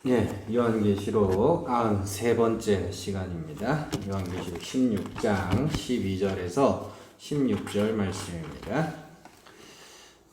요한계시록 93번째 시간입니다. 요한계시록 16장 12절에서 16절 말씀입니다.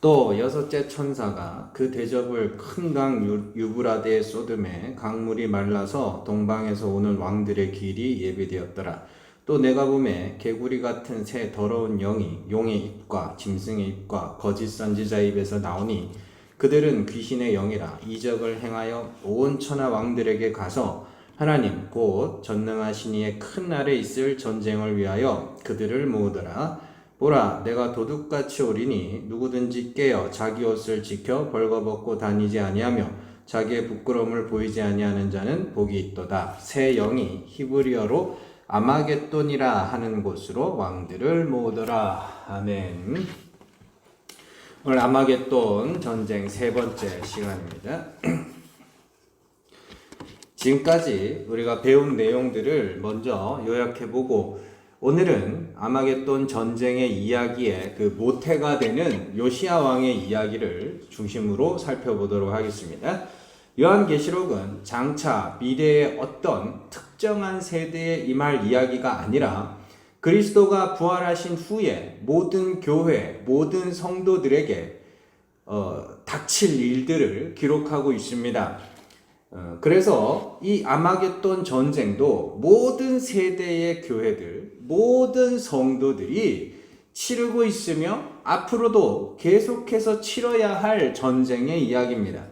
또 여섯째 천사가 그 대접을 큰 강 유브라데에 쏟음에 강물이 말라서 동방에서 오는 왕들의 길이 예비되었더라. 또 내가 보매 개구리 같은 새 더러운 영이 용의 입과 짐승의 입과 거짓 선지자의 입에서 나오니 그들은 귀신의 영이라 이적을 행하여 온 천하 왕들에게 가서 하나님 곧 전능하신 이의 큰 날에 있을 전쟁을 위하여 그들을 모으더라. 보라, 내가 도둑같이 오리니 누구든지 깨어 자기 옷을 지켜 벌거벗고 다니지 아니하며 자기의 부끄러움을 보이지 아니하는 자는 복이 있도다. 새 영이 히브리어로 아마겟돈이라 하는 곳으로 왕들을 모으더라. 아멘. 오늘 아마겟돈 전쟁 세 번째 시간입니다. 지금까지 우리가 배운 내용들을 먼저 요약해보고 오늘은 아마겟돈 전쟁의 이야기의 그 모태가 되는 요시야 왕의 이야기를 중심으로 살펴보도록 하겠습니다. 요한계시록은 장차 미래의 어떤 특정한 세대에 임할 이야기가 아니라 그리스도가 부활하신 후에 모든 교회, 모든 성도들에게 닥칠 일들을 기록하고 있습니다. 그래서 이 아마겟돈 전쟁도 모든 세대의 교회들, 모든 성도들이 치르고 있으며 앞으로도 계속해서 치러야 할 전쟁의 이야기입니다.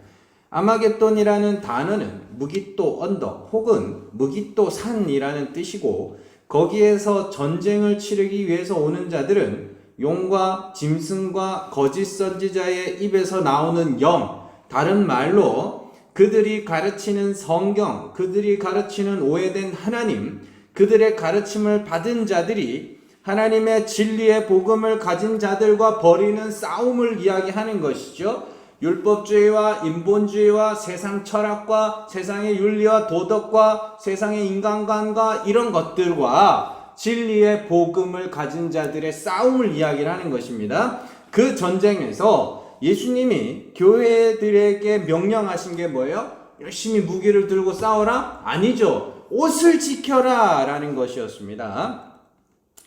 아마겟돈이라는 단어는 무깃도 언덕 혹은 무깃도 산이라는 뜻이고 거기에서 전쟁을 치르기 위해서 오는 자들은 용과 짐승과 거짓 선지자의 입에서 나오는 영, 다른 말로 그들이 가르치는 성경, 그들이 가르치는 오해된 하나님, 그들의 가르침을 받은 자들이 하나님의 진리의 복음을 가진 자들과 벌이는 싸움을 이야기하는 것이죠. 율법주의와 인본주의와 세상 철학과 세상의 윤리와 도덕과 세상의 인간관과 이런 것들과 진리의 복음을 가진 자들의 싸움을 이야기를 하는 것입니다. 그 전쟁에서 예수님이 교회들에게 명령하신 게 뭐예요? 열심히 무기를 들고 싸워라? 아니죠. 옷을 지켜라 라는 것이었습니다.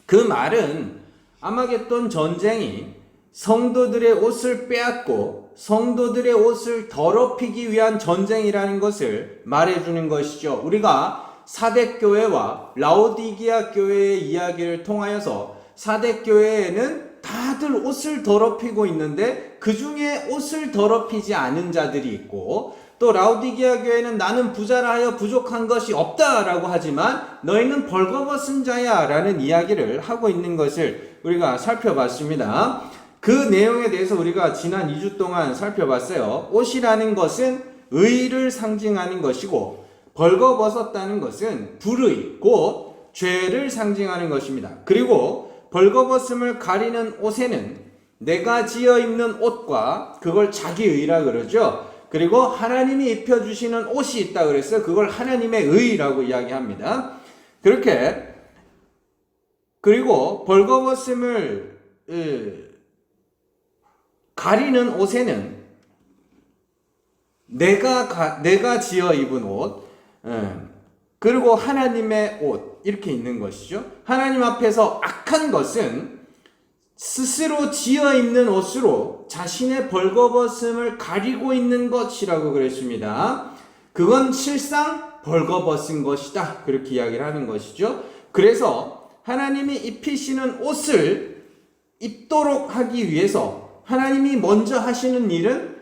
그 말은 아마겟돈 전쟁이 성도들의 옷을 빼앗고 성도들의 옷을 더럽히기 위한 전쟁이라는 것을 말해주는 것이죠. 우리가 사대교회와 라오디게아 교회의 이야기를 통하여서 사대교회에는 다들 옷을 더럽히고 있는데 그 중에 옷을 더럽히지 않은 자들이 있고 또 라오디게아 교회는 나는 부자라 하여 부족한 것이 없다라고 하지만 너희는 벌거벗은 자야 라는 이야기를 하고 있는 것을 우리가 살펴봤습니다. 그 내용에 대해서 우리가 지난 2주 동안 살펴봤어요. 옷이라는 것은 의를 상징하는 것이고 벌거벗었다는 것은 불의, 곧 죄를 상징하는 것입니다. 그리고 벌거벗음을 가리는 옷에는 내가 지어 입는 옷과 그걸 자기 의라 그러죠. 그리고 하나님이 입혀주시는 옷이 있다 그랬어요. 그걸 하나님의 의라고 이야기합니다. 그렇게 그리고 벌거벗음을 가리는 옷에는 내가 지어 입은 옷, 그리고 하나님의 옷 이렇게 있는 것이죠. 하나님 앞에서 악한 것은 스스로 지어 입는 옷으로 자신의 벌거벗음을 가리고 있는 것이라고 그랬습니다. 그건 실상 벌거벗은 것이다. 그렇게 이야기를 하는 것이죠. 그래서 하나님이 입히시는 옷을 입도록 하기 위해서 하나님이 먼저 하시는 일은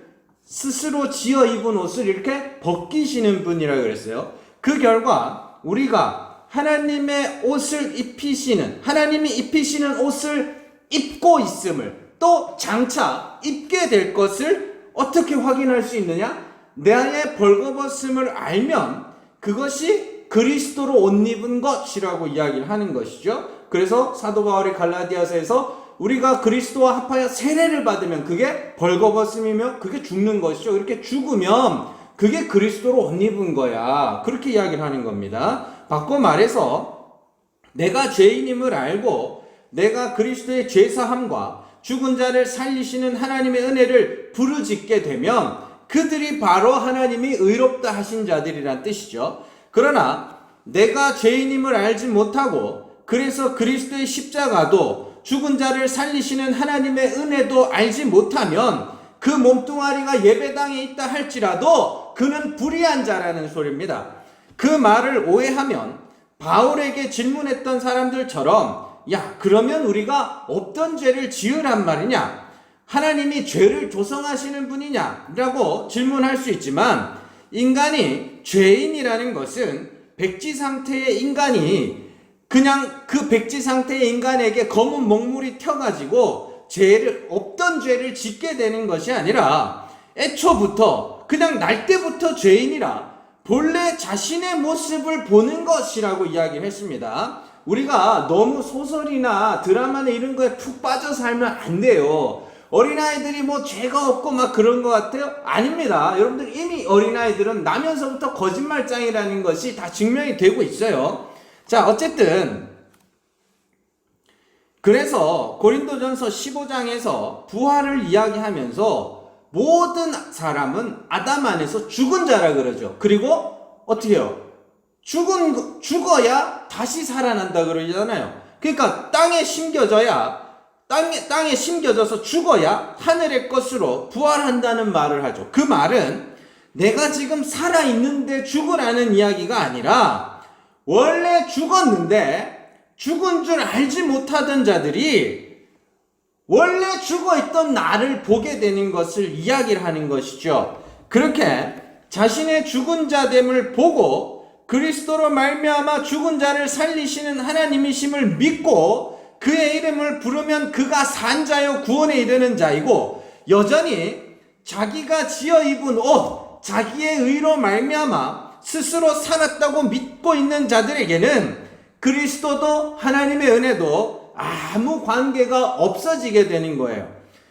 스스로 지어 입은 옷을 이렇게 벗기시는 분이라고 그랬어요. 그 결과 우리가 하나님의 옷을 입히시는, 하나님이 입히시는 옷을 입고 있음을 또 장차 입게 될 것을 어떻게 확인할 수 있느냐? 나의 벌거벗음을 알면 그것이 그리스도로 옷 입은 것이라고 이야기를 하는 것이죠. 그래서 사도 바울이 갈라디아서에서 우리가 그리스도와 합하여 세례를 받으면 그게 벌거벗음이며 그게 죽는 것이죠. 이렇게 죽으면 그게 그리스도로 옷 입은 거야. 그렇게 이야기를 하는 겁니다. 바꿔 말해서 내가 죄인임을 알고 내가 그리스도의 죄사함과 죽은 자를 살리시는 하나님의 은혜를 부르짖게 되면 그들이 바로 하나님이 의롭다 하신 자들이란 뜻이죠. 그러나 내가 죄인임을 알지 못하고 그래서 그리스도의 십자가도 죽은 자를 살리시는 하나님의 은혜도 알지 못하면 그 몸뚱아리가 예배당에 있다 할지라도 그는 불의한 자라는 소리입니다. 그 말을 오해하면 바울에게 질문했던 사람들처럼 야, 그러면 우리가 어떤 죄를 지으란 말이냐? 하나님이 죄를 조성하시는 분이냐? 라고 질문할 수 있지만 인간이 죄인이라는 것은 백지 상태의 인간이 그냥 그 백지 상태의 인간에게 검은 먹물이 튀어가지고 없던 죄를 짓게 되는 것이 아니라 애초부터 그냥 날 때부터 죄인이라 본래 자신의 모습을 보는 것이라고 이야기를 했습니다. 우리가 너무 소설이나 드라마나 이런 거에 푹 빠져 살면 안 돼요. 어린아이들이 뭐 죄가 없고 막 그런 것 같아요? 아닙니다. 여러분들 이미 어린아이들은 나면서부터 거짓말장이라는 것이 다 증명이 되고 있어요. 자, 어쨌든 그래서 고린도전서 15장에서 부활을 이야기하면서 모든 사람은 아담 안에서 죽은 자라 그러죠. 그리고 어떻게 해요? 죽어야 다시 살아난다 그러잖아요. 그러니까 땅에 심겨져서 죽어야 하늘의 것으로 부활한다는 말을 하죠. 그 말은 내가 지금 살아있는데 죽으라는 이야기가 아니라 원래 죽었는데 죽은 줄 알지 못하던 자들이 원래 죽어있던 나를 보게 되는 것을 이야기를 하는 것이죠. 그렇게 자신의 죽은 자됨을 보고 그리스도로 말미암아 죽은 자를 살리시는 하나님이심을 믿고 그의 이름을 부르면 그가 산 자요 구원에 이르는 자이고 여전히 자기가 지어 입은 옷, 자기의 의로 말미암아 스스로 살았다고 믿고 있는 자들에게는 그리스도도 하나님의 은혜도 아무 관계가 없어지게 되는 거예요.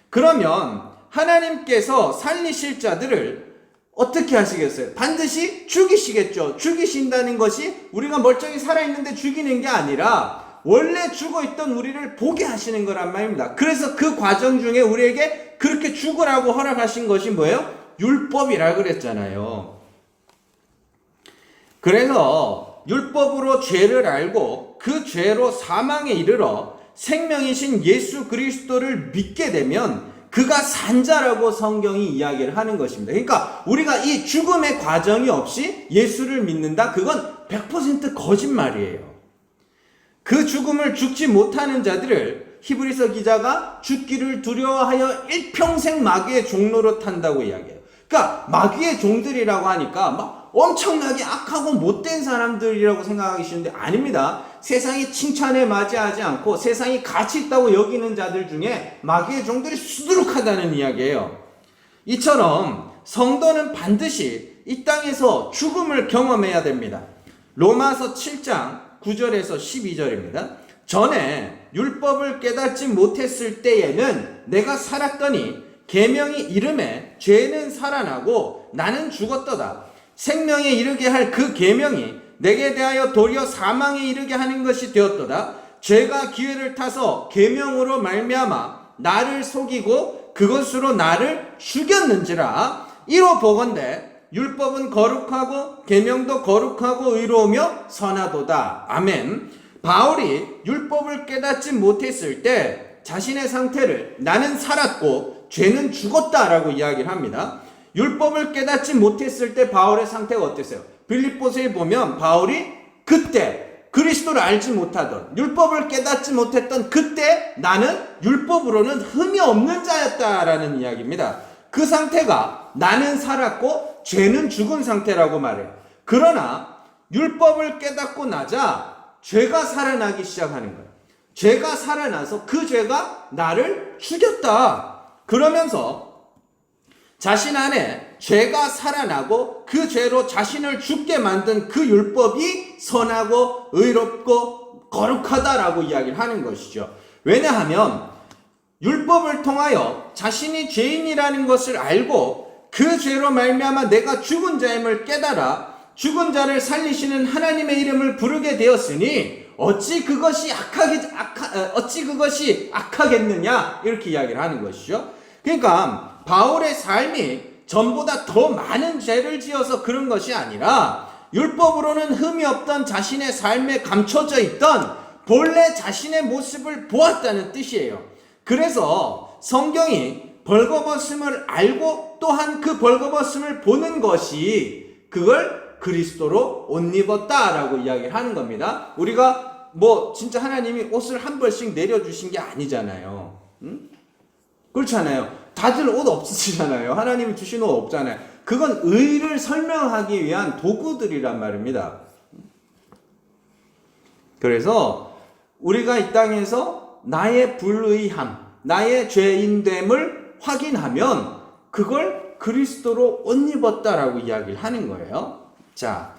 그러면 하나님께서 살리실 자들을 어떻게 하시겠어요? 반드시 죽이시겠죠. 죽이신다는 것이 우리가 멀쩡히 살아있는데 죽이는 게 아니라 원래 죽어있던 우리를 보게 하시는 거란 말입니다. 그래서 그 과정 중에 우리에게 그렇게 죽으라고 허락하신 것이 뭐예요? 율법이라 그랬잖아요. 그래서 율법으로 죄를 알고 그 죄로 사망에 이르러 생명이신 예수 그리스도를 믿게 되면 그가 산 자라고 성경이 이야기를 하는 것입니다. 그러니까 우리가 이 죽음의 과정이 없이 예수를 믿는다? 그건 100% 거짓말이에요. 그 죽음을 죽지 못하는 자들을 히브리서 기자가 죽기를 두려워하여 일평생 마귀의 종로로 탄다고 이야기해요. 그러니까 마귀의 종들이라고 하니까 막 엄청나게 악하고 못된 사람들이라고 생각하기 쉬운데 아닙니다. 세상이 칭찬에 맞이하지 않고 세상이 가치 있다고 여기는 자들 중에 마귀의 종들이 수두룩하다는 이야기예요. 이처럼 성도는 반드시 이 땅에서 죽음을 경험해야 됩니다. 로마서 7장 9절에서 12절입니다. 전에 율법을 깨닫지 못했을 때에는 내가 살았더니 계명이 이름에 죄는 살아나고 나는 죽었도다. 생명에 이르게 할 그 계명이 내게 대하여 도리어 사망에 이르게 하는 것이 되었도다. 죄가 기회를 타서 계명으로 말미암아 나를 속이고 그것으로 나를 죽였는지라. 이로 보건대 율법은 거룩하고 계명도 거룩하고 의로우며 선하도다. 아멘. 바울이 율법을 깨닫지 못했을 때 자신의 상태를 나는 살았고 죄는 죽었다라고 이야기를 합니다. 율법을 깨닫지 못했을 때 바울의 상태가 어땠어요? 빌립보서에 보면 바울이 그때 그리스도를 알지 못하던 율법을 깨닫지 못했던 그때 나는 율법으로는 흠이 없는 자였다라는 이야기입니다. 그 상태가 나는 살았고 죄는 죽은 상태라고 말해요. 그러나 율법을 깨닫고 나자 죄가 살아나기 시작하는 거예요. 죄가 살아나서 그 죄가 나를 죽였다. 그러면서 자신 안에 죄가 살아나고 그 죄로 자신을 죽게 만든 그 율법이 선하고 의롭고 거룩하다라고 이야기를 하는 것이죠. 왜냐하면 율법을 통하여 자신이 죄인이라는 것을 알고 그 죄로 말미암아 내가 죽은 자임을 깨달아 죽은 자를 살리시는 하나님의 이름을 부르게 되었으니 어찌 그것이 악하겠느냐 이렇게 이야기를 하는 것이죠. 그러니까 바울의 삶이 전보다 더 많은 죄를 지어서 그런 것이 아니라 율법으로는 흠이 없던 자신의 삶에 감춰져 있던 본래 자신의 모습을 보았다는 뜻이에요. 그래서 성경이 벌거벗음을 알고 또한 그 벌거벗음을 보는 것이 그걸 그리스도로 옷 입었다라고 이야기를 하는 겁니다. 우리가 뭐 진짜 하나님이 옷을 한 벌씩 내려주신 게 아니잖아요. 응? 그렇잖아요. 다들 옷 없으시잖아요. 하나님이 주신 옷 없잖아요. 그건 의를 설명하기 위한 도구들이란 말입니다. 그래서 우리가 이 땅에서 나의 불의함, 나의 죄인됨을 확인하면 그걸 그리스도로 옷 입었다라고 이야기를 하는 거예요. 자,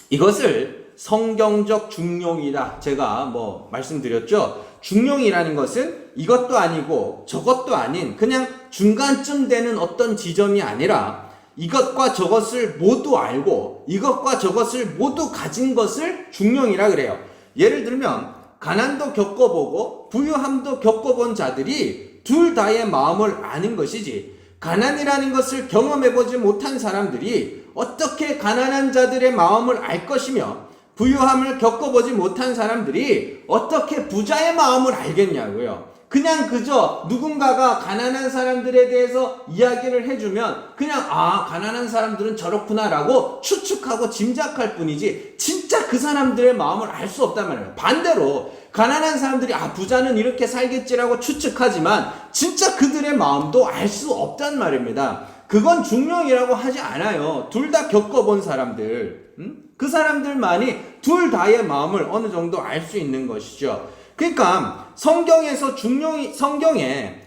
이것을 성경적 중용이다. 제가 뭐 말씀드렸죠. 중용이라는 것은 이것도 아니고 저것도 아닌 그냥 중간쯤 되는 어떤 지점이 아니라 이것과 저것을 모두 알고 이것과 저것을 모두 가진 것을 중용이라 그래요. 예를 들면 가난도 겪어보고 부유함도 겪어본 자들이 둘 다의 마음을 아는 것이지, 가난이라는 것을 경험해보지 못한 사람들이 어떻게 가난한 자들의 마음을 알 것이며 부유함을 겪어보지 못한 사람들이 어떻게 부자의 마음을 알겠냐고요. 그냥 그저 누군가가 가난한 사람들에 대해서 이야기를 해주면 그냥 가난한 사람들은 저렇구나 라고 추측하고 짐작할 뿐이지 진짜 그 사람들의 마음을 알 수 없단 말이에요. 반대로 가난한 사람들이 부자는 이렇게 살겠지라고 추측하지만 진짜 그들의 마음도 알 수 없단 말입니다. 그건 중용이라고 하지 않아요. 둘 다 겪어본 사람들, 그 사람들만이 둘 다의 마음을 어느 정도 알 수 있는 것이죠. 그러니까 성경에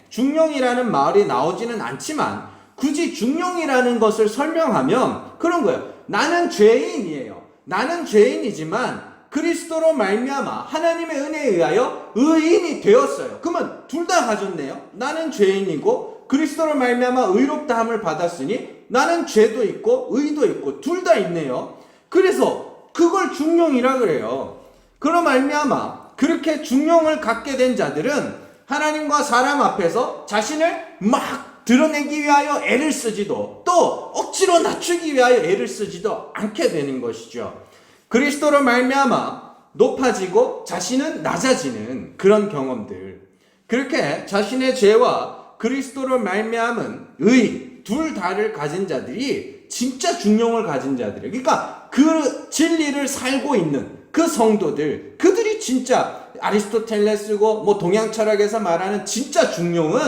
중용이라는 말이 나오지는 않지만 굳이 중용이라는 것을 설명하면 그런 거예요. 나는 죄인이에요. 나는 죄인이지만 그리스도로 말미암아 하나님의 은혜에 의하여 의인이 되었어요. 그러면 둘 다 가졌네요. 나는 죄인이고 그리스도로 말미암아 의롭다함을 받았으니 나는 죄도 있고 의도 있고 둘 다 있네요. 그래서 그걸 중용이라 그래요. 그로 말미암아 그렇게 중용을 갖게 된 자들은 하나님과 사람 앞에서 자신을 막 드러내기 위하여 애를 쓰지도 또 억지로 낮추기 위하여 애를 쓰지도 않게 되는 것이죠. 그리스도로 말미암아 높아지고 자신은 낮아지는 그런 경험들, 그렇게 자신의 죄와 그리스도로 말미암은 의 둘 다를 가진 자들이 진짜 중용을 가진 자들이에요. 그러니까 그 진리를 살고 있는 그 성도들, 그들이 진짜 아리스토텔레스고 뭐 동양 철학에서 말하는 진짜 중용은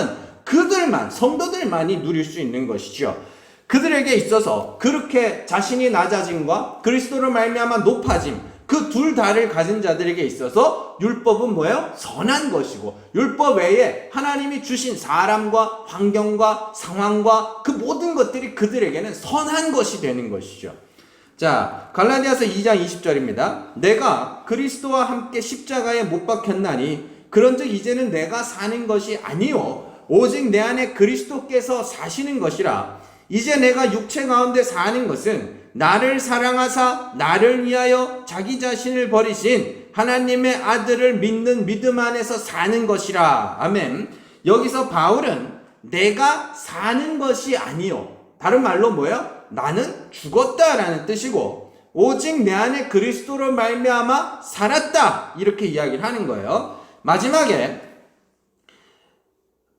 그들만, 성도들만이 누릴 수 있는 것이죠. 그들에게 있어서 그렇게 자신이 낮아짐과 그리스도로 말미암아 높아짐, 그 둘 다를 가진 자들에게 있어서 율법은 뭐예요? 선한 것이고 율법 외에 하나님이 주신 사람과 환경과 상황과 그 모든 것들이 그들에게는 선한 것이 되는 것이죠. 자, 갈라디아서 2장 20절입니다. 내가 그리스도와 함께 십자가에 못 박혔나니 그런즉 이제는 내가 사는 것이 아니요 오직 내 안에 그리스도께서 사시는 것이라. 이제 내가 육체 가운데 사는 것은 나를 사랑하사 나를 위하여 자기 자신을 버리신 하나님의 아들을 믿는 믿음 안에서 사는 것이라. 아멘. 여기서 바울은 내가 사는 것이 아니요, 다른 말로 뭐예요? 나는 죽었다라는 뜻이고 오직 내 안에 그리스도로 말미암아 살았다, 이렇게 이야기를 하는 거예요. 마지막에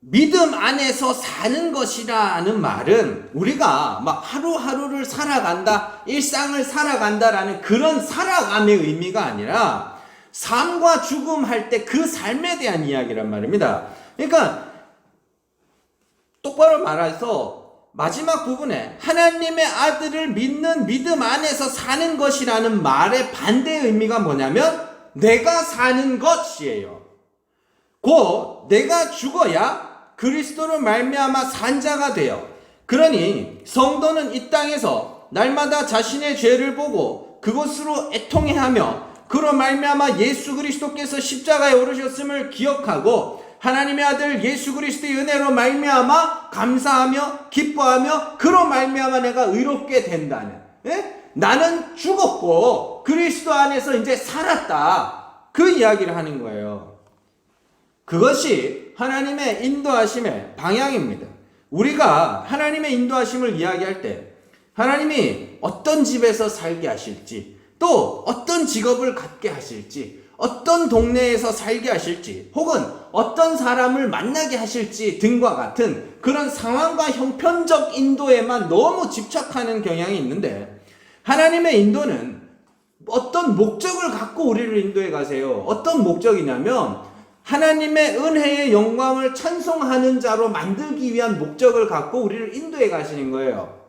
믿음 안에서 사는 것이라는 말은 우리가 막 하루하루를 살아간다, 일상을 살아간다라는 그런 살아감의 의미가 아니라 삶과 죽음 할 때 그 삶에 대한 이야기란 말입니다. 그러니까 똑바로 말해서 마지막 부분에 하나님의 아들을 믿는 믿음 안에서 사는 것이라는 말의 반대의 의미가 뭐냐면 내가 사는 것이에요. 곧 내가 죽어야 그리스도로 말미암아 산 자가 되어, 그러니 성도는 이 땅에서 날마다 자신의 죄를 보고 그것으로 애통해하며 그로 말미암아 예수 그리스도께서 십자가에 오르셨음을 기억하고 하나님의 아들 예수 그리스도의 은혜로 말미암아 감사하며 기뻐하며 그로 말미암아 내가 의롭게 된다는, 나는 죽었고 그리스도 안에서 이제 살았다, 그 이야기를 하는 거예요. 그것이 하나님의 인도하심의 방향입니다. 우리가 하나님의 인도하심을 이야기할 때 하나님이 어떤 집에서 살게 하실지, 또 어떤 직업을 갖게 하실지, 어떤 동네에서 살게 하실지, 혹은 어떤 사람을 만나게 하실지 등과 같은 그런 상황과 형편적 인도에만 너무 집착하는 경향이 있는데, 하나님의 인도는 어떤 목적을 갖고 우리를 인도해 가세요. 어떤 목적이냐면 하나님의 은혜의 영광을 찬송하는 자로 만들기 위한 목적을 갖고 우리를 인도해 가시는 거예요.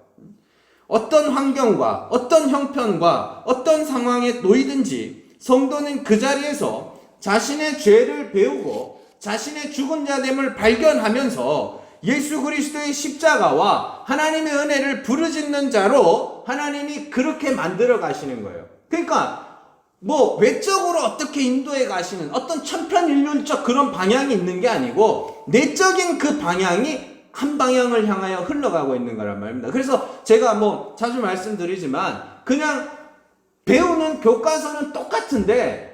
어떤 환경과 어떤 형편과 어떤 상황에 놓이든지 성도는 그 자리에서 자신의 죄를 배우고 자신의 죽은 자됨을 발견하면서 예수 그리스도의 십자가와 하나님의 은혜를 부르짖는 자로 하나님이 그렇게 만들어 가시는 거예요. 그러니까 뭐 외적으로 어떻게 인도해 가시는 어떤 천편일률적 그런 방향이 있는 게 아니고 내적인 그 방향이 한 방향을 향하여 흘러가고 있는 거란 말입니다. 그래서 제가 뭐 자주 말씀드리지만 그냥 배우는 교과서는 똑같은데,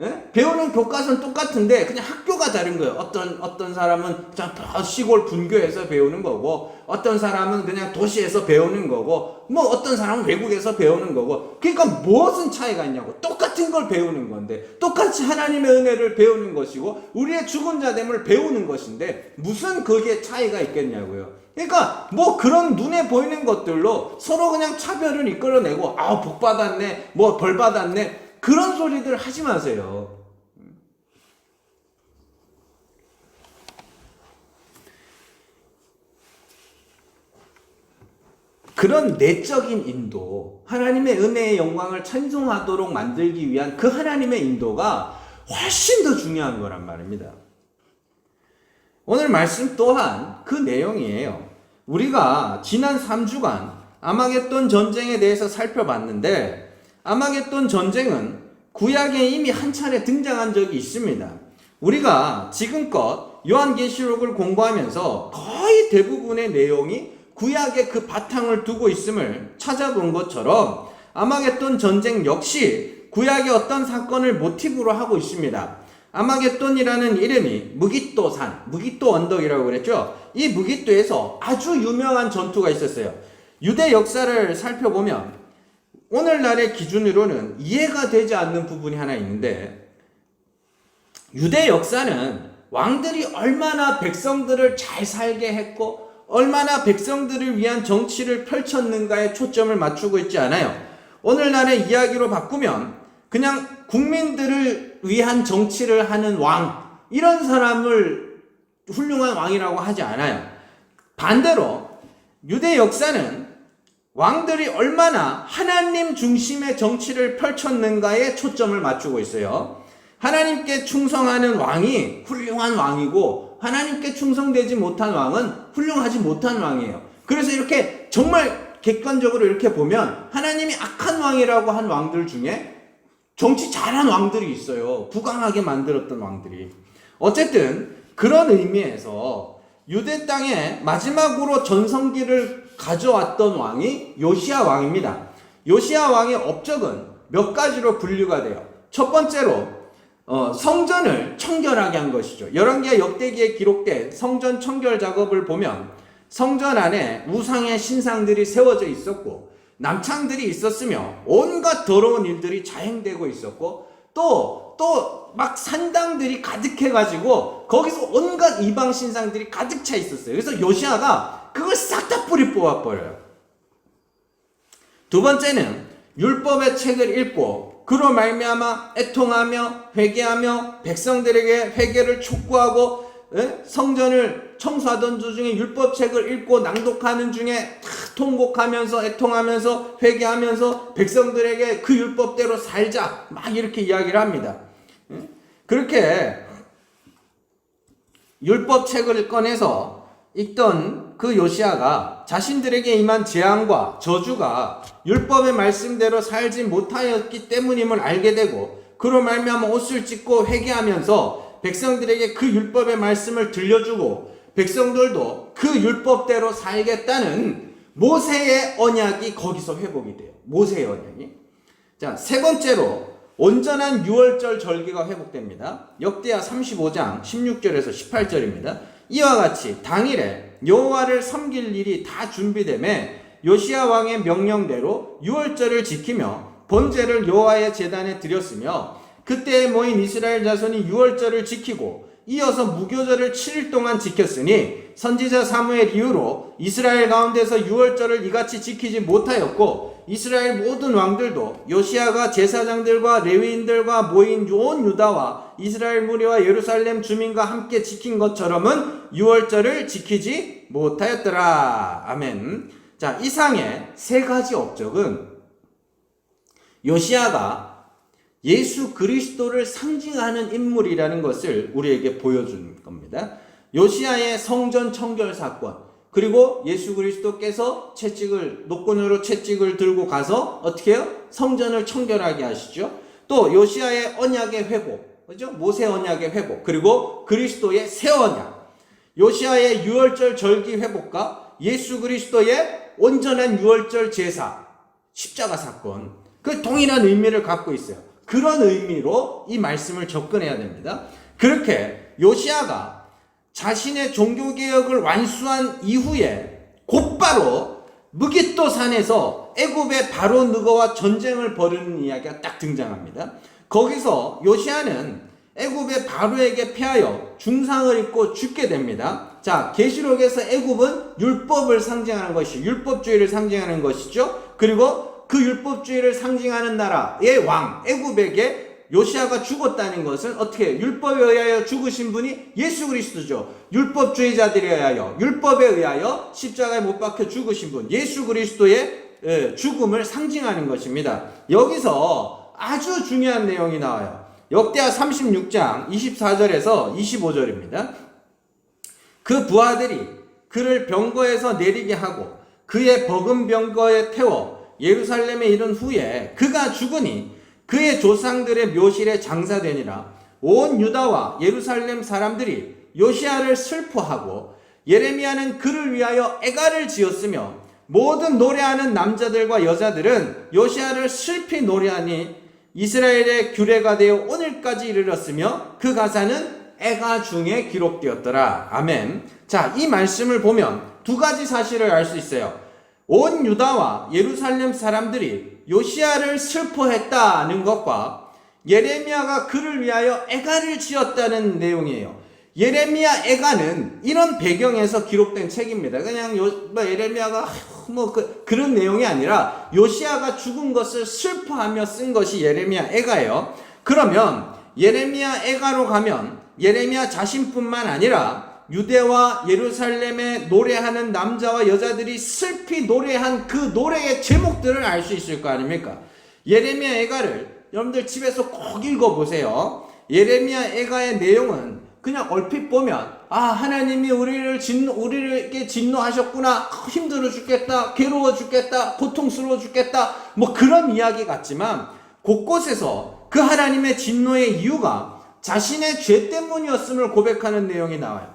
예? 배우는 교과서는 똑같은데 그냥 학교가 다른 거예요. 어떤 사람은 그냥 시골 분교에서 배우는 거고, 어떤 사람은 그냥 도시에서 배우는 거고, 뭐 어떤 사람은 외국에서 배우는 거고. 그러니까 무엇은 차이가 있냐고. 똑같은 걸 배우는 건데, 똑같이 하나님의 은혜를 배우는 것이고 우리의 죽은 자됨을 배우는 것인데 무슨 그게 차이가 있겠냐고요. 그러니까 뭐 그런 눈에 보이는 것들로 서로 그냥 차별을 이끌어내고 복 받았네, 뭐 벌 받았네, 그런 소리들 하지 마세요. 그런 내적인 인도, 하나님의 은혜의 영광을 찬송하도록 만들기 위한 그 하나님의 인도가 훨씬 더 중요한 거란 말입니다. 오늘 말씀 또한 그 내용이에요. 우리가 지난 3주간 아마겟돈 전쟁에 대해서 살펴봤는데, 아마겟돈 전쟁은 구약에 이미 한 차례 등장한 적이 있습니다. 우리가 지금껏 요한계시록을 공부하면서 거의 대부분의 내용이 구약의 그 바탕을 두고 있음을 찾아본 것처럼 아마겟돈 전쟁 역시 구약의 어떤 사건을 모티브로 하고 있습니다. 아마겟돈이라는 이름이 무깃도 산, 무깃도 언덕이라고 그랬죠. 이 무깃도에서 아주 유명한 전투가 있었어요. 유대 역사를 살펴보면 오늘날의 기준으로는 이해가 되지 않는 부분이 하나 있는데, 유대 역사는 왕들이 얼마나 백성들을 잘 살게 했고 얼마나 백성들을 위한 정치를 펼쳤는가에 초점을 맞추고 있지 않아요. 오늘날의 이야기로 바꾸면 그냥 국민들을 위한 정치를 하는 왕, 이런 사람을 훌륭한 왕이라고 하지 않아요. 반대로 유대 역사는 왕들이 얼마나 하나님 중심의 정치를 펼쳤는가에 초점을 맞추고 있어요. 하나님께 충성하는 왕이 훌륭한 왕이고 하나님께 충성되지 못한 왕은 훌륭하지 못한 왕이에요. 그래서 이렇게 정말 객관적으로 이렇게 보면 하나님이 악한 왕이라고 한 왕들 중에 정치 잘한 왕들이 있어요. 부강하게 만들었던 왕들이. 어쨌든 그런 의미에서 유대 땅에 마지막으로 전성기를 가져왔던 왕이 요시야 왕입니다. 요시야 왕의 업적은 몇 가지로 분류가 돼요. 첫 번째로 성전을 청결하게 한 것이죠. 열왕기와 역대기에 기록된 성전 청결 작업을 보면 성전 안에 우상의 신상들이 세워져 있었고 남창들이 있었으며 온갖 더러운 일들이 자행되고 있었고 또 막 산당들이 가득해가지고 거기서 온갖 이방 신상들이 가득 차 있었어요. 그래서 요시야가 그걸 싹 다 뿌리 뽑아버려요. 두 번째는 율법의 책을 읽고 그로 말미암아 애통하며 회개하며 백성들에게 회개를 촉구하고 성전을 청소하던 도중에 율법책을 읽고 낭독하는 중에 통곡하면서 애통하면서 회개하면서 백성들에게 그 율법대로 살자 막 이렇게 이야기를 합니다. 그렇게 율법책을 꺼내서 읽던 그 요시야가 자신들에게 임한 재앙과 저주가 율법의 말씀대로 살지 못하였기 때문임을 알게 되고 그로 말미암아 옷을 찢고 회개하면서 백성들에게 그 율법의 말씀을 들려주고 백성들도 그 율법대로 살겠다는 모세의 언약이 거기서 회복이 돼요. 모세의 언약이. 자, 세 번째로 온전한 유월절 절기가 회복됩니다. 역대하 35장 16절에서 18절입니다. 이와 같이 당일에 여호와를 섬길 일이 다 준비되매 요시야 왕의 명령대로 유월절을 지키며 번제를 여호와의 제단에 드렸으며 그때에 모인 이스라엘 자손이 유월절을 지키고 이어서 무교절을 7일 동안 지켰으니 선지자 사무엘 이후로 이스라엘 가운데서 유월절을 이같이 지키지 못하였고 이스라엘 모든 왕들도 요시야가 제사장들과 레위인들과 모인 온 유다와 이스라엘 무리와 예루살렘 주민과 함께 지킨 것처럼은 유월절을 지키지 못하였더라. 아멘. 자, 이상의 세 가지 업적은 요시야가 예수 그리스도를 상징하는 인물이라는 것을 우리에게 보여주는 겁니다. 요시야의 성전 청결 사건, 그리고 예수 그리스도께서 노끈으로 채찍을 들고 가서 어떻게 해요? 성전을 청결하게 하시죠. 또 요시야의 언약의 회복, 그죠? 모세 언약의 회복, 그리고 그리스도의 새 언약, 요시야의 유월절 절기 회복과 예수 그리스도의 온전한 유월절 제사, 십자가 사건, 그 동일한 의미를 갖고 있어요. 그런 의미로 이 말씀을 접근해야 됩니다. 그렇게 요시야가 자신의 종교개혁을 완수한 이후에 곧바로 무깃도 산에서 애굽의 바로 느고와 전쟁을 벌이는 이야기가 딱 등장합니다. 거기서 요시야는 애굽의 바로에게 패하여 중상을 입고 죽게 됩니다. 자, 계시록에서 애굽은 율법을 상징하는 것이 율법주의를 상징하는 것이죠. 그리고 그 율법주의를 상징하는 나라의 왕 애굽에게 요시야가 죽었다는 것은 어떻게 해요? 율법에 의하여 죽으신 분이 예수 그리스도죠. 율법주의자들에 의하여 율법에 의하여 십자가에 못 박혀 죽으신 분 예수 그리스도의 죽음을 상징하는 것입니다. 여기서 아주 중요한 내용이 나와요. 역대하 36장 24절에서 25절입니다. 그 부하들이 그를 병거에서 내리게 하고 그의 버금 병거에 태워 예루살렘에 이른 후에 그가 죽으니 그의 조상들의 묘실에 장사되니라. 온 유다와 예루살렘 사람들이 요시야를 슬퍼하고 예레미야는 그를 위하여 애가를 지었으며 모든 노래하는 남자들과 여자들은 요시야를 슬피 노래하니 이스라엘의 규례가 되어 오늘까지 이르렀으며 그 가사는 애가 중에 기록되었더라. 아멘. 자, 이 말씀을 보면 두 가지 사실을 알 수 있어요. 온 유다와 예루살렘 사람들이 요시야를 슬퍼했다는 것과 예레미야가 그를 위하여 애가를 지었다는 내용이에요. 예레미야 애가는 이런 배경에서 기록된 책입니다. 그냥 예레미야가 그런 내용이 아니라 요시야가 죽은 것을 슬퍼하며 쓴 것이 예레미야 애가예요. 그러면 예레미야 애가로 가면 예레미야 자신뿐만 아니라 유대와 예루살렘에 노래하는 남자와 여자들이 슬피 노래한 그 노래의 제목들을 알 수 있을 거 아닙니까? 예레미야 애가를 여러분들 집에서 꼭 읽어보세요. 예레미야 애가의 내용은 그냥 얼핏 보면 하나님이 우리에게 진노하셨구나, 힘들어 죽겠다, 괴로워 죽겠다, 고통스러워 죽겠다, 뭐 그런 이야기 같지만 곳곳에서 그 하나님의 진노의 이유가 자신의 죄 때문이었음을 고백하는 내용이 나와요.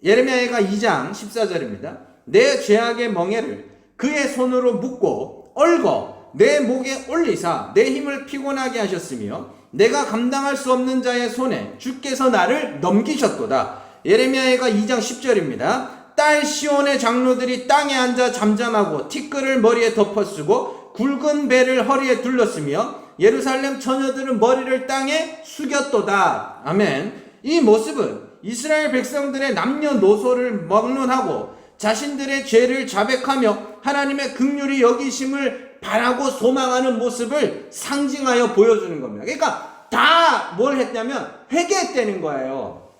예레미야가 2장 14절입니다. 내 죄악의 멍에를 그의 손으로 묶고 얽어 내 목에 올리사 내 힘을 피곤하게 하셨으며 내가 감당할 수 없는 자의 손에 주께서 나를 넘기셨도다. 예레미야가 2장 10절입니다. 딸 시온의 장로들이 땅에 앉아 잠잠하고 티끌을 머리에 덮어쓰고 굵은 배를 허리에 둘렀으며 예루살렘 처녀들은 머리를 땅에 숙였도다. 아멘. 이 모습은 이스라엘 백성들의 남녀노소를 막론하고 자신들의 죄를 자백하며 하나님의 긍휼히 여기심을 바라고 소망하는 모습을 상징하여 보여주는 겁니다. 그러니까 다 뭘 했냐면 회개했다는 거예요.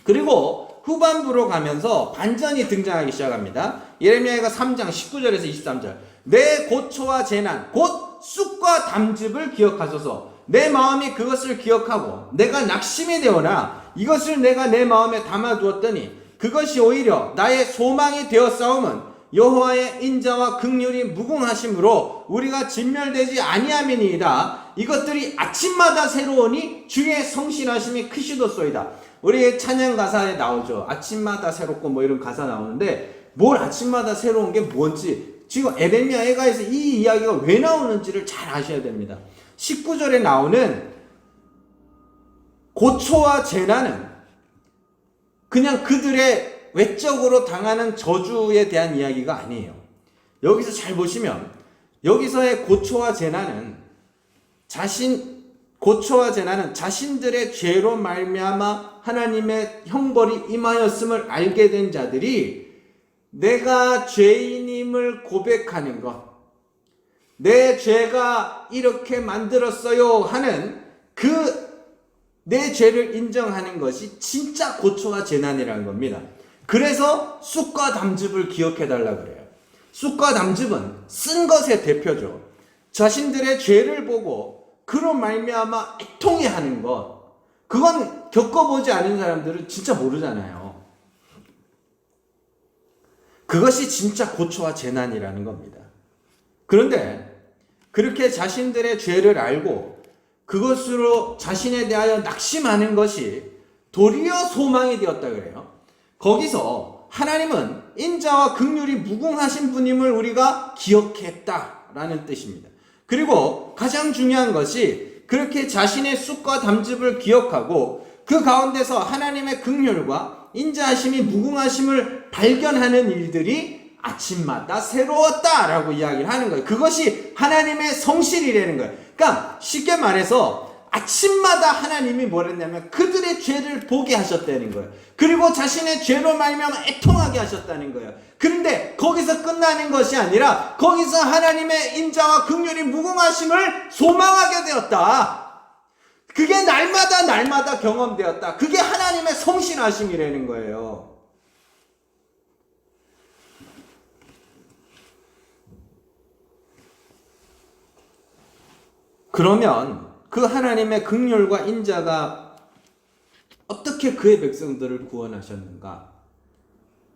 그리고 후반부로 가면서 반전이 등장하기 시작합니다. 예레미야가 3장 19절에서 23절. 내 고초와 재난 곧 쑥과 담즙을 기억하소서. 내 마음이 그것을 기억하고 내가 낙심이 되오나 이것을 내가 내 마음에 담아두었더니 그것이 오히려 나의 소망이 되었사오면 여호와의 인자와 긍휼이 무궁하심으로 우리가 진멸되지 아니함이니이다. 이것들이 아침마다 새로우니 주의 성실하심이 크시도소이다. 우리의 찬양 가사에 나오죠. 아침마다 새롭고 뭐 이런 가사 나오는데 뭘 아침마다 새로운 게 뭔지 지금 예레미야 애가에서 이 이야기가 왜 나오는지를 잘 아셔야 됩니다. 19절에 나오는 고초와 재난은 그냥 그들의 외적으로 당하는 저주에 대한 이야기가 아니에요. 여기서 잘 보시면 여기서의 고초와 재난은 자신들의 죄로 말미암아 하나님의 형벌이 임하였음을 알게 된 자들이 내가 죄인임을 고백하는 것, 내 죄가 이렇게 만들었어요 하는 그 내 죄를 인정하는 것이 진짜 고초와 재난이라는 겁니다. 그래서 쑥과 담즙을 기억해 달라 그래요. 쑥과 담즙은 쓴 것의 대표죠. 자신들의 죄를 보고 그로 말미암아 애통해하는 것, 그건 겪어보지 않은 사람들은 진짜 모르잖아요. 그것이 진짜 고초와 재난이라는 겁니다. 그런데 그렇게 자신들의 죄를 알고 그것으로 자신에 대하여 낙심하는 것이 도리어 소망이 되었다 그래요. 거기서 하나님은 인자와 긍휼이 무궁하신 분임을 우리가 기억했다라는 뜻입니다. 그리고 가장 중요한 것이 그렇게 자신의 쑥과 담즙을 기억하고 그 가운데서 하나님의 긍휼과 인자하심이 무궁하심을 발견하는 일들이 아침마다 새로웠다라고 이야기를 하는 거예요. 그것이 하나님의 성실이라는 거예요. 그러니까 쉽게 말해서 아침마다 하나님이 뭐랬냐면 그들의 죄를 보게 하셨다는 거예요. 그리고 자신의 죄로 말미암아 애통하게 하셨다는 거예요. 그런데 거기서 끝나는 것이 아니라 거기서 하나님의 인자와 긍휼이 무궁하심을 소망하게 되었다. 그게 날마다 경험되었다. 그게 하나님의 성실하심이라는 거예요. 그러면 그 하나님의 긍휼과 인자가 어떻게 그의 백성들을 구원하셨는가?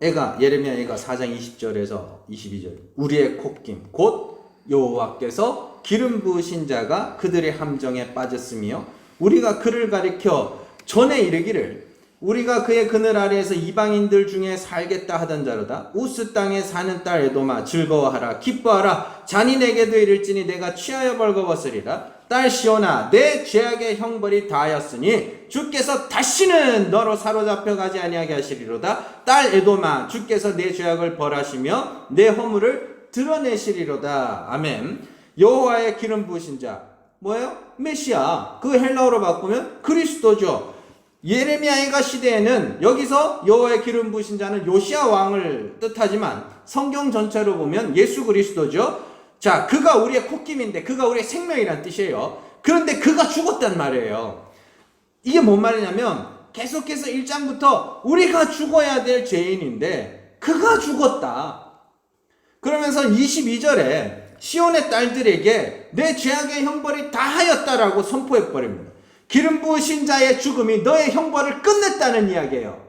예레미야가 4장 20절에서 22절 우리의 콧김 곧 여호와께서 기름 부으신 자가 그들의 함정에 빠졌으며 우리가 그를 가리켜 전에 이르기를 우리가 그의 그늘 아래에서 이방인들 중에 살겠다 하던 자로다. 우스 땅에 사는 딸 에돔아 즐거워하라 기뻐하라 잔인에게도 이를지니 내가 취하여 벌거벗으리라. 딸 시온아 내 죄악의 형벌이 다하였으니 주께서 다시는 너로 사로잡혀 가지 아니하게 하시리로다. 딸 에돔아 주께서 내 죄악을 벌하시며 내 허물을 드러내시리로다. 아멘. 여호와의 기름 부으신 자 뭐예요? 메시아. 그 헬라어로 바꾸면 그리스도죠. 예레미야가 시대에는 여기서 여호와의 기름 부으신 자는 요시야 왕을 뜻하지만 성경 전체로 보면 예수 그리스도죠. 자, 그가 우리의 콧김인데 그가 우리의 생명이란 뜻이에요. 그런데 그가 죽었단 말이에요. 이게 뭔 말이냐면 계속해서 1장부터 우리가 죽어야 될 죄인인데 그가 죽었다. 그러면서 22절에 시온의 딸들에게 내 죄악의 형벌이 다하였다라고 선포해버립니다. 기름 부으신 자의 죽음이 너의 형벌을 끝냈다는 이야기예요.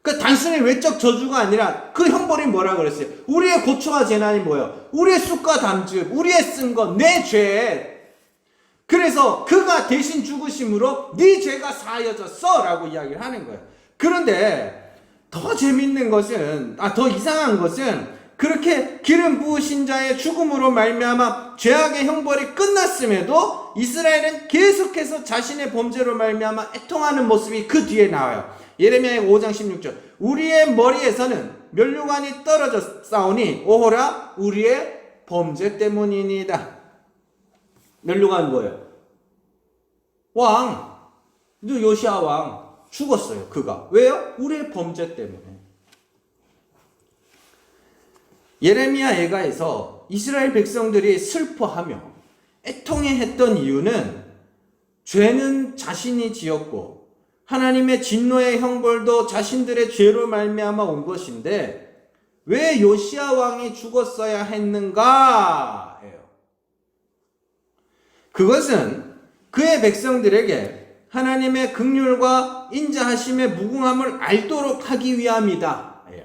그 단순히 외적 저주가 아니라 그 형벌이 뭐라 그랬어요? 우리의 고초와 재난이 뭐예요? 우리의 쑥과 담즙, 우리의 쓴 것, 내 죄. 그래서 그가 대신 죽으심으로 네 죄가 사하여졌어 라고 이야기를 하는 거예요. 그런데 더 재밌는 것은, 더 이상한 것은 그렇게 기름 부으신 자의 죽음으로 말미암아 죄악의 형벌이 끝났음에도 이스라엘은 계속해서 자신의 범죄로 말미암아 애통하는 모습이 그 뒤에 나와요. 예레미야 5장 16절 우리의 머리에서는 면류관이 떨어져 싸우니 오호라 우리의 범죄 때문이니이다. 면류관 뭐예요? 왕, 요시야 왕 죽었어요. 그가 왜요? 우리의 범죄 때문에. 예레미야 예가에서 이스라엘 백성들이 슬퍼하며 애통해했던 이유는 죄는 자신이 지었고 하나님의 진노의 형벌도 자신들의 죄로 말미암아 온 것인데 왜 요시야 왕이 죽었어야 했는가 해요. 그것은 그의 백성들에게 하나님의 긍휼과 인자하심의 무궁함을 알도록 하기 위함이다 해요.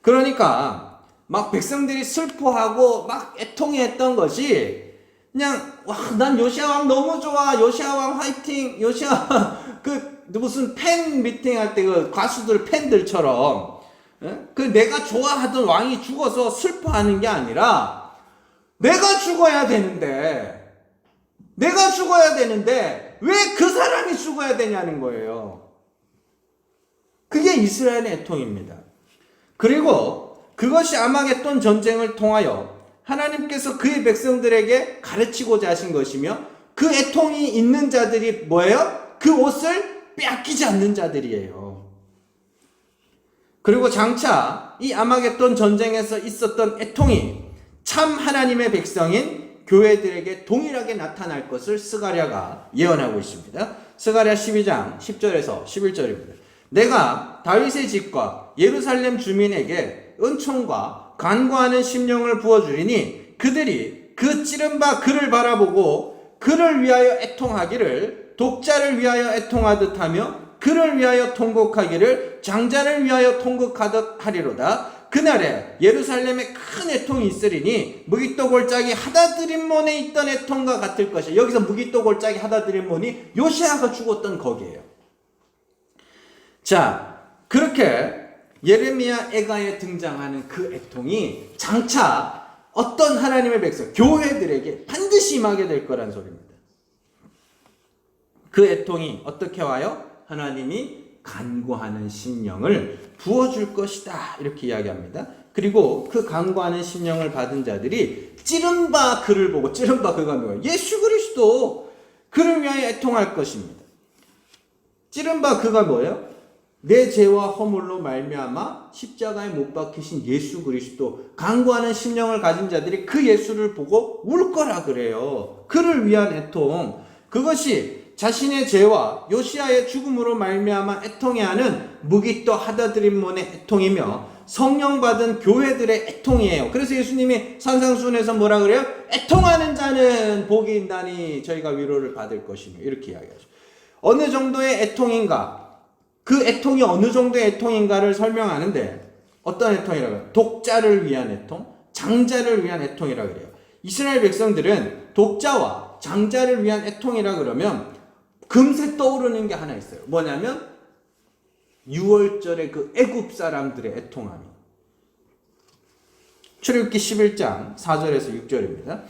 그러니까 막 백성들이 슬퍼하고 막 애통해했던 것이 그냥 난 요시야 왕 너무 좋아, 요시야 왕 화이팅, 요시야 무슨 팬 미팅 할 때 그 가수들 팬들처럼 그 내가 좋아하던 왕이 죽어서 슬퍼하는 게 아니라 내가 죽어야 되는데 왜 그 사람이 죽어야 되냐는 거예요. 그게 이스라엘의 애통입니다. 그리고 그것이 아마겟돈 전쟁을 통하여 하나님께서 그의 백성들에게 가르치고자 하신 것이며, 그 애통이 있는 자들이 뭐예요? 그 옷을 빼앗기지 않는 자들이에요. 그리고 장차 이 아마겟돈 전쟁에서 있었던 애통이 참 하나님의 백성인 교회들에게 동일하게 나타날 것을 스가랴가 예언하고 있습니다. 스가랴 12장 10절에서 11절입니다. 내가 다윗의 집과 예루살렘 주민에게 은총과 간구하는 심령을 부어주리니 그들이 그 찌른 바 그를 바라보고 그를 위하여 애통하기를 독자를 위하여 애통하듯 하며 그를 위하여 통곡하기를 장자를 위하여 통곡하듯 하리로다. 그날에 예루살렘에 큰 애통이 있으리니 무기또 골짜기 하다드림몬에 있던 애통과 같을 것이야. 여기서 무기또 골짜기 하다드림몬이 요시아가 죽었던 거기에요. 자, 그렇게 예레미야 애가에 등장하는 그 애통이 장차 어떤 하나님의 백성, 교회들에게 반드시 임하게 될 거란 소리입니다. 그 애통이 어떻게 와요? 하나님이 간구하는 심령을 부어줄 것이다, 이렇게 이야기합니다. 그리고 그 간구하는 심령을 받은 자들이 찌른 바 그를 보고, 찌른 바 그가 누구예요? 예수 그리스도, 그를 위하여 애통할 것입니다. 찌른 바 그가 뭐예요? 내 죄와 허물로 말미암아 십자가에 못 박히신 예수 그리스도, 간구하는 심령을 가진 자들이 그 예수를 보고 울 거라 그래요. 그를 위한 애통, 그것이 자신의 죄와 요시아의 죽음으로 말미암아 애통해하는 무기또 하다드림몬의 애통이며 성령 받은 교회들의 애통이에요. 그래서 예수님이 산상수훈에서 뭐라 그래요? 애통하는 자는 복이 있나니 저희가 위로를 받을 것이며, 이렇게 이야기하죠. 어느 정도의 애통인가, 그 애통이 어느 정도의 애통인가를 설명하는데, 어떤 애통이라고 해요? 독자를 위한 애통, 장자를 위한 애통이라고 그래요. 이스라엘 백성들은 독자와 장자를 위한 애통이라 그러면 금세 떠오르는 게 하나 있어요. 뭐냐면 6월절의 그 애굽 사람들의 애통함이. 출애굽기 11장 4절에서 6절입니다.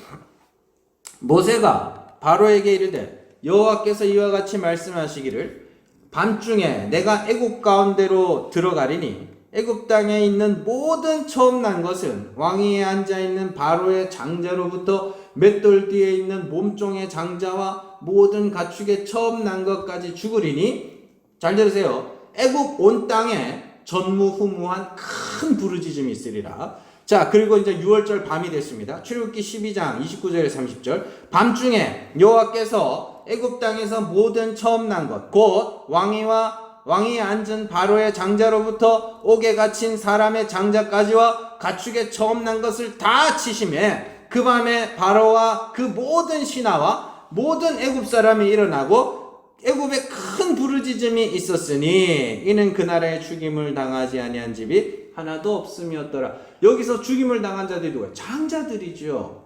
모세가 바로에게 이르되 여호와께서 이와 같이 말씀하시기를 밤중에 내가 애굽 가운데로 들어가리니 애굽 땅에 있는 모든 처음 난 것은 왕위에 앉아 있는 바로의 장자로부터 맷돌 뒤에 있는 몸종의 장자와 모든 가축의 처음 난 것까지 죽으리니, 잘 들으세요. 애굽 온 땅에 전무후무한 큰 부르짖음이 있으리라. 자, 그리고 이제 6월절 밤이 됐습니다. 출애굽기 12장 29절에 30절. 밤중에 여호와께서 애굽 땅에서 모든 처음 난 것, 곧 왕위에 앉은 바로의 장자로부터 옥에 갇힌 사람의 장자까지와 가축의 처음 난 것을 다 치심에 그 밤에 바로와 그 모든 신하와 모든 애굽 사람이 일어나고 애굽에 큰 부르짖음이 있었으니 이는 그 나라에 죽임을 당하지 아니한 집이 하나도 없음이었더라. 여기서 죽임을 당한 자들이 누구예요? 장자들이죠.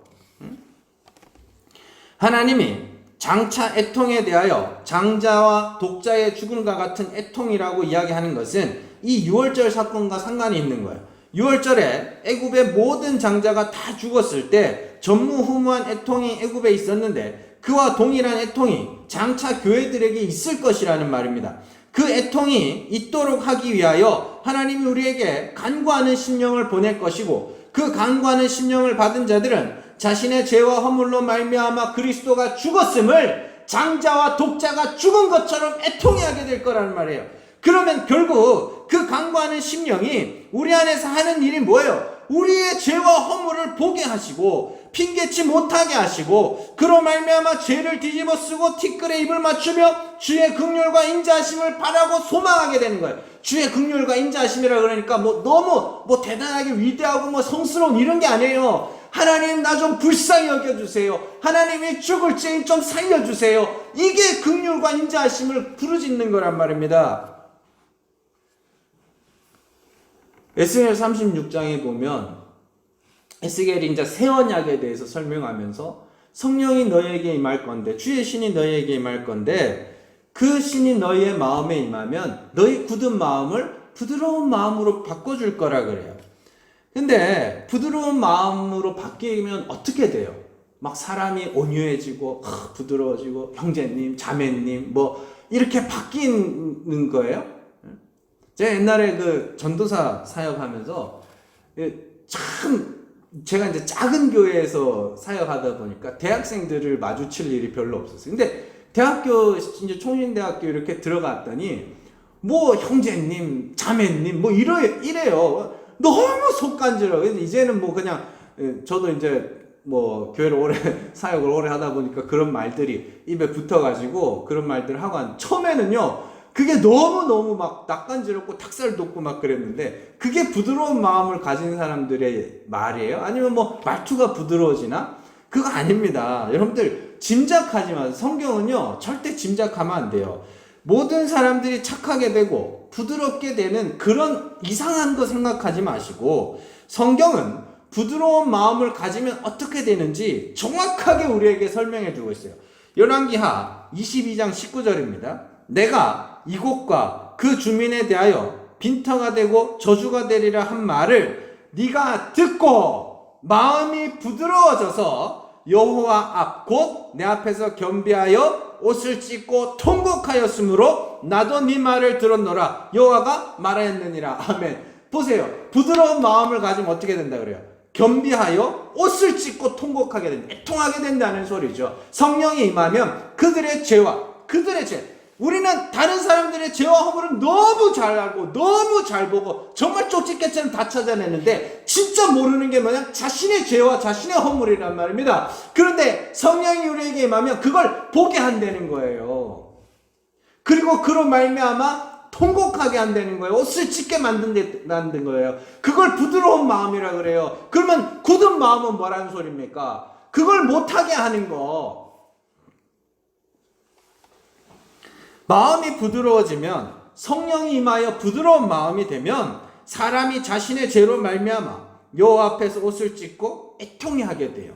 하나님이 장차 애통에 대하여 장자와 독자의 죽음과 같은 애통이라고 이야기하는 것은 이 6월절 사건과 상관이 있는 거예요. 6월절에 애굽의 모든 장자가 다 죽었을 때 전무후무한 애통이 애굽에 있었는데 그와 동일한 애통이 장차 교회들에게 있을 것이라는 말입니다. 그 애통이 있도록 하기 위하여 하나님이 우리에게 간구하는 심령을 보낼 것이고, 그 간구하는 심령을 받은 자들은 자신의 죄와 허물로 말미암아 그리스도가 죽었음을 장자와 독자가 죽은 것처럼 애통해하게 될 거라는 말이에요. 그러면 결국 그 간구하는 심령이 우리 안에서 하는 일이 뭐예요? 우리의 죄와 허물을 보게 하시고 핑계치 못하게 하시고 그로 말미암아 죄를 뒤집어 쓰고 티끌에 입을 맞추며 주의 긍휼과 인자하심을 바라고 소망하게 되는 거예요. 주의 긍휼과 인자하심이라 그러니까 너무 대단하게 위대하고 성스러운 이런 게 아니에요. 하나님 나 좀 불쌍히 여겨주세요. 하나님이 죽을지니 좀 살려주세요. 이게 긍휼과 인자하심을 부르짖는 거란 말입니다. 에스겔 36장에 보면 에스겔이 이제 새 언약에 대해서 설명하면서 성령이 너희에게 임할 건데, 주의 신이 너희에게 임할 건데 그 신이 너희의 마음에 임하면 너희 굳은 마음을 부드러운 마음으로 바꿔줄 거라 그래요. 근데 부드러운 마음으로 바뀌면 어떻게 돼요? 막 사람이 온유해지고 부드러워지고 형제님, 자매님 이렇게 바뀌는 거예요. 제가 옛날에 그 전도사 사역하면서 참 제가 이제 작은 교회에서 사역하다 보니까 대학생들을 마주칠 일이 별로 없었어요. 근데 대학교 이제 총신대학교 이렇게 들어갔더니 뭐 형제님, 자매님 뭐 이래요. 너무 속간지러워. 이제는 뭐 그냥 저도 이제 뭐 교회를 오래 사역을 오래 하다 보니까 그런 말들이 입에 붙어가지고 그런 말들을 하고 처음에는요 그게 너무 막 낯간지럽고 닭살 돋고 막 그랬는데 그게 부드러운 마음을 가진 사람들의 말이에요? 아니면 뭐 말투가 부드러워지나? 그거 아닙니다. 여러분들 짐작하지 마세요. 성경은요 절대 짐작하면 안 돼요. 모든 사람들이 착하게 되고 부드럽게 되는 그런 이상한 거 생각하지 마시고 성경은 부드러운 마음을 가지면 어떻게 되는지 정확하게 우리에게 설명해 주고 있어요. 열왕기하 22장 19절입니다. 내가 이곳과 그 주민에 대하여 빈터가 되고 저주가 되리라 한 말을 네가 듣고 마음이 부드러워져서 여호와 앞 곧 내 앞에서 겸비하여 옷을 찢고 통곡하였으므로 나도 네 말을 들었노라 여호와가 말하였느니라. 아멘. 보세요. 부드러운 마음을 가지면 어떻게 된다 그래요? 겸비하여 옷을 찢고 통곡하게 된다. 애통하게 된다는 소리죠. 성령이 임하면 그들의 죄와 그들의 죄, 우리는 다른 사람들의 죄와 허물을 너무 잘 알고 너무 잘 보고 정말 쪽집게처럼 다 찾아내는데 진짜 모르는 게 뭐냐? 자신의 죄와 자신의 허물이란 말입니다. 그런데 성령이 우리에게 임하면 그걸 보게 한다는 거예요. 그리고 그로 말미암아 통곡하게 한다는 거예요. 옷을 찢게 만든 거예요. 그걸 부드러운 마음이라 그래요. 그러면 굳은 마음은 뭐라는 소리입니까? 그걸 못하게 하는 거. 마음이 부드러워지면 성령이 임하여 부드러운 마음이 되면 사람이 자신의 죄로 말미암아 여호와 앞에서 옷을 찢고 애통해 하게 돼요.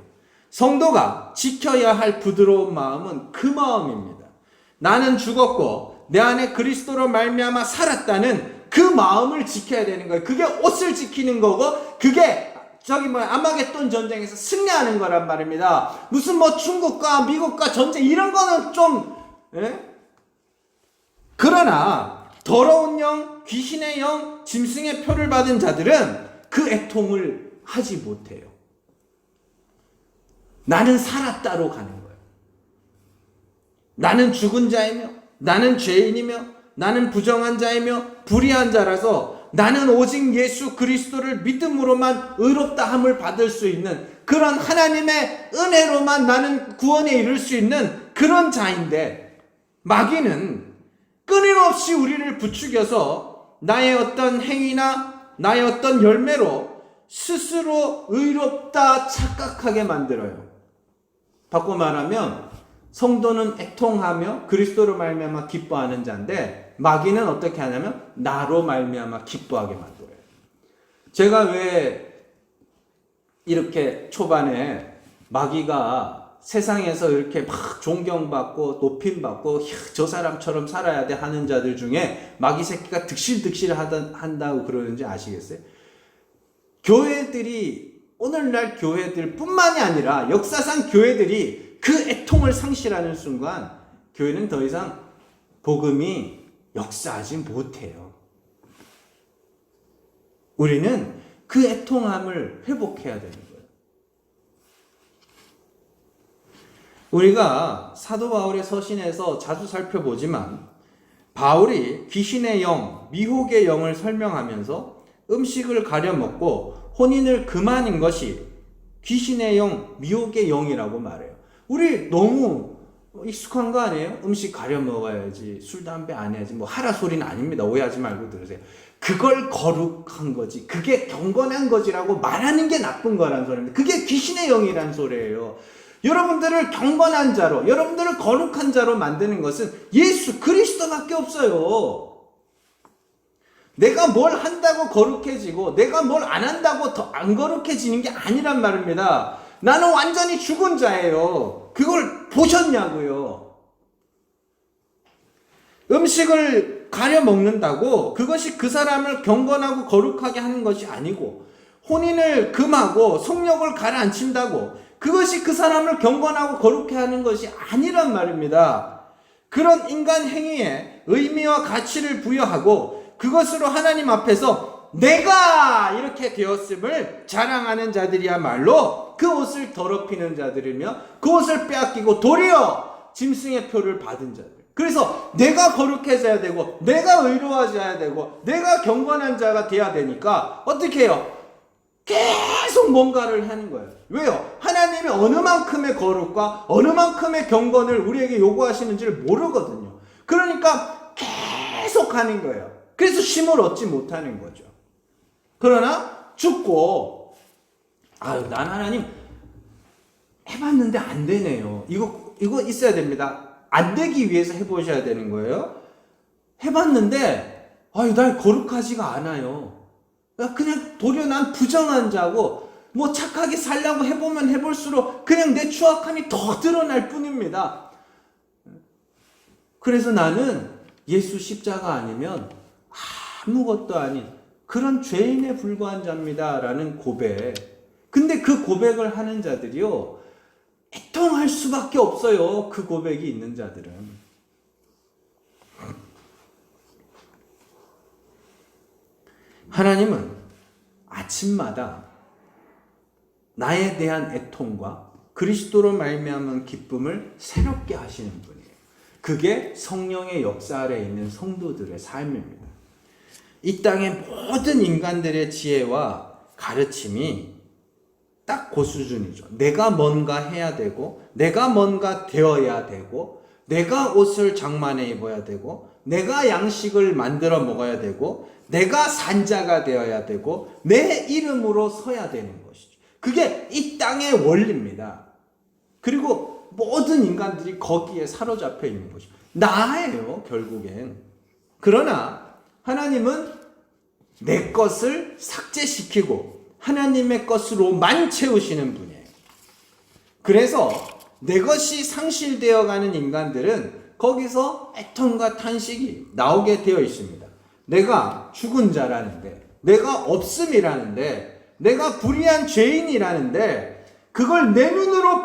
성도가 지켜야 할 부드러운 마음은 그 마음입니다. 나는 죽었고 내 안에 그리스도로 말미암아 살았다는 그 마음을 지켜야 되는 거예요. 그게 옷을 지키는 거고 그게 아마겟돈 전쟁에서 승리하는 거란 말입니다. 무슨 뭐 중국과 미국과 전쟁 이런 거는 좀 그러나 더러운 영, 귀신의 영, 짐승의 표를 받은 자들은 그 애통을 하지 못해요. 나는 살았다로 가는 거예요. 나는 죽은 자이며 나는 죄인이며 나는 부정한 자이며 불의한 자라서 나는 오직 예수 그리스도를 믿음으로만 의롭다함을 받을 수 있는 그런 하나님의 은혜로만 나는 구원에 이를 수 있는 그런 자인데 마귀는 끊임없이 우리를 부추겨서 나의 어떤 행위나 나의 어떤 열매로 스스로 의롭다 착각하게 만들어요. 바꿔 말하면 성도는 애통하며 그리스도로 말미암아 기뻐하는 자인데 마귀는 어떻게 하냐면 나로 말미암아 기뻐하게 만들어요. 제가 왜 이렇게 초반에 마귀가 세상에서 이렇게 막 존경받고 높임받고 저 사람처럼 살아야 돼 하는 자들 중에 마귀 새끼가 득실득실 한다고 그러는지 아시겠어요? 교회들이 오늘날 교회들 뿐만이 아니라 역사상 교회들이 그 애통을 상실하는 순간 교회는 더 이상 복음이 역사하지 못해요. 우리는 그 애통함을 회복해야 되는 거예요. 우리가 사도 바울의 서신에서 자주 살펴보지만 바울이 귀신의 영, 미혹의 영을 설명하면서 음식을 가려 먹고 혼인을 금하는 것이 귀신의 영, 미혹의 영이라고 말해요. 우리 너무 익숙한 거 아니에요? 음식 가려 먹어야지, 술, 담배 안 해야지, 뭐 하라 소리는 아닙니다. 오해하지 말고 들으세요. 그걸 거룩한 거지, 그게 경건한 거지라고 말하는 게 나쁜 거란 소리입니다. 그게 귀신의 영이란 소리예요. 여러분들을 경건한 자로, 여러분들을 거룩한 자로 만드는 것은 예수 그리스도밖에 없어요. 내가 뭘 한다고 거룩해지고 내가 뭘 안 한다고 더 안 거룩해지는 게 아니란 말입니다. 나는 완전히 죽은 자예요. 그걸 보셨냐고요. 음식을 가려 먹는다고 그것이 그 사람을 경건하고 거룩하게 하는 것이 아니고, 혼인을 금하고 성욕을 가라앉힌다고 그것이 그 사람을 경건하고 거룩해 하는 것이 아니란 말입니다. 그런 인간 행위에 의미와 가치를 부여하고 그것으로 하나님 앞에서 내가 이렇게 되었음을 자랑하는 자들이야말로 그 옷을 더럽히는 자들이며 그 옷을 빼앗기고 도리어 짐승의 표를 받은 자들. 그래서 내가 거룩해져야 되고 내가 의로워져야 되고 내가 경건한 자가 돼야 되니까 어떻게 해요? 계속 뭔가를 하는 거예요. 왜요? 하나님이 어느 만큼의 거룩과 어느 만큼의 경건을 우리에게 요구하시는지를 모르거든요. 그러니까 계속 하는 거예요. 그래서 쉼을 얻지 못하는 거죠. 그러나 죽고 난 하나님 해봤는데 안 되네요. 이거 있어야 됩니다. 안 되기 위해서 해보셔야 되는 거예요. 해봤는데 날 거룩하지가 않아요. 그냥 도리어 난 부정한 자고 뭐 착하게 살려고 해보면 해볼수록 그냥 내 추악함이 더 드러날 뿐입니다. 그래서 나는 예수 십자가 아니면 아무것도 아닌 그런 죄인에 불과한 자입니다 라는 고백. 근데 그 고백을 하는 자들이요 애통할 수밖에 없어요. 그 고백이 있는 자들은. 하나님은 아침마다 나에 대한 애통과 그리스도로 말미암은 기쁨을 새롭게 하시는 분이에요. 그게 성령의 역사 아래 있는 성도들의 삶입니다. 이 땅의 모든 인간들의 지혜와 가르침이 딱 그 수준이죠. 내가 뭔가 해야 되고 내가 뭔가 되어야 되고 내가 옷을 장만해 입어야 되고 내가 양식을 만들어 먹어야 되고 내가 산자가 되어야 되고 내 이름으로 서야 되는 것이죠. 그게 이 땅의 원리입니다. 그리고 모든 인간들이 거기에 사로잡혀 있는 것이죠. 나예요, 결국엔. 그러나 하나님은 내 것을 삭제시키고 하나님의 것으로만 채우시는 분이에요. 그래서 내 것이 상실되어 가는 인간들은 거기서 애통과 탄식이 나오게 되어 있습니다. 내가 죽은 자라는데, 내가 없음이라는데, 내가 불의한 죄인이라는데, 그걸 내 눈으로